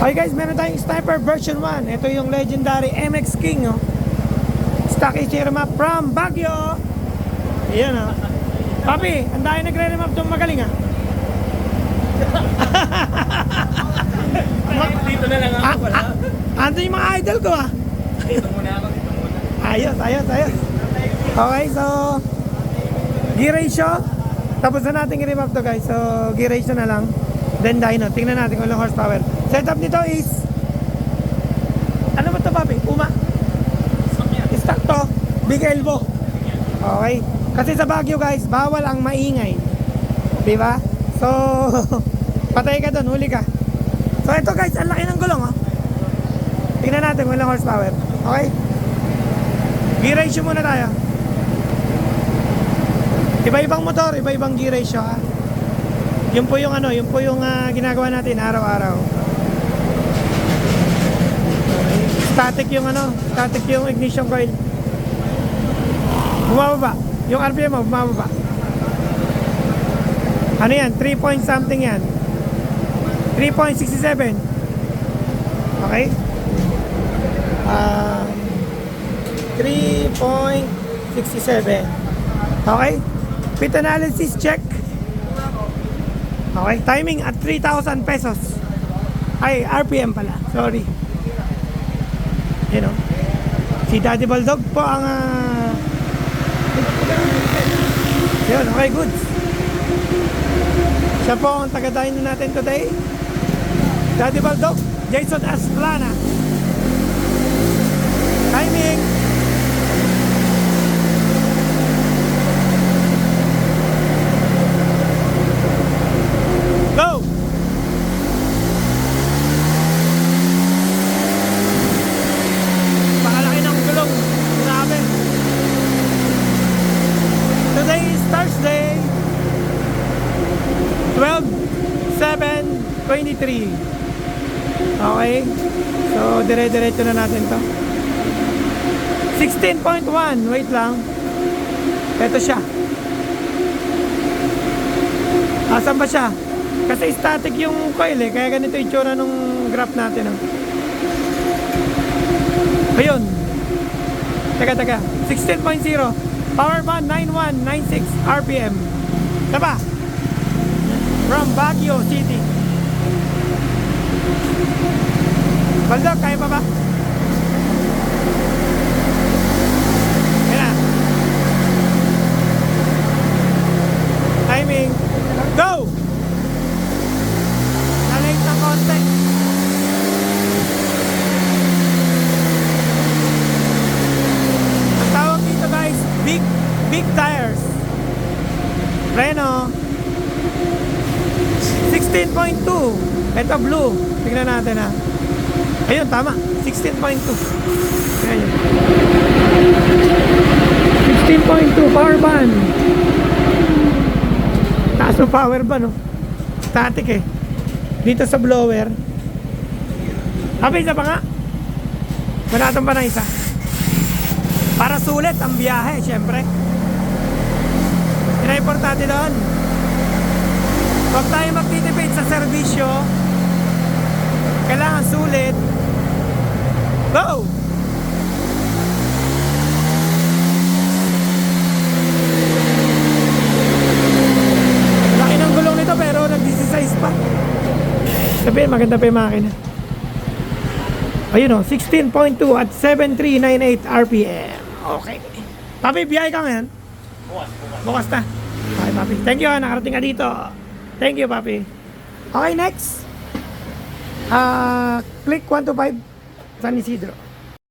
Okay guys, meron tayong Sniper version 1. Ito yung legendary MX King, oh. Stock HTR map from Baguio. Ayan, oh. Papi, ang dahil nagre-remap itong magaling, ah. Dito na lang ako pala. Ando yung mga idol ko, ah. Dito muna ako, dito muna. Ayos. Okay, so gear ratio. Tapos na natin i-remap to guys. So gear ratio na lang. Then dyno. Tingnan natin kung ilang horsepower. Setup nito is ano ba to, papi? Uma? Stock to. Big elbow. Okay. Kasi sa Baguio guys, bawal ang maingay. Diba? So patay ka doon, huli ka. So ito guys, ang laki ng gulong, oh. Tingnan natin kung ilang horsepower. Okay? Gear ratio muna tayo. Iba-ibang motor, iba-ibang gear ratio, ha. Yun po yung ginagawa natin araw-araw. Static yung ignition coil. Bumababa. Yung RPM mo, bumababa. Ano yan? 3 point something yan. 3.67. Okay? 3.67. Okay? Fit analysis check. Okay, timing at 3,000 pesos. Ay, RPM pala. Sorry. You know. Si Daddy Baldog po ang yun, okay, good. Siya po ang taga-dyno natin today. Daddy Baldog, Jason Asplana. Timing. Go! Pakalaki ng gulong. Grabe. Today is Thursday, 12/7/23. Okay. So, dire-diretso na natin to. 16.1. Wait lang. Ito siya. Asan ba siya? Kasi static yung coil, eh. Kaya ganito yung itsura nung graph natin, oh. Ayun. Teka. 16.0. Power band 9196 RPM. Diba? From Baguio City. Baldog, kaya pa ba? Ayan na. Timing. Go! Nalate ng konti. Ang tawag dito guys, big tires. Reno 16.2. Ito blue. Tignan natin, ha. Ayun, tama. 16.2. Ayan yun. 16.2 power band. Taas ng power band, no? Static, eh. Dito sa blower. Isa pa nga. Manatong pa na isa. Para sulit ang biyahe, syempre. Yan ang importante doon. Huwag tayo magtitipid sa serbisyo. Kailangan sulit. Go! Laki ng gulong nito pero nag-16 pa. Sabihin, maganda pa yung makina. Ayun, oh, 16.2 at 7398 RPM. Okay. Papi, biyahe ka ngayon? Bukas na. Okay, papi. Thank you, nakarating ka dito. Thank you, papi. Okay, next. Click 125 San Isidro.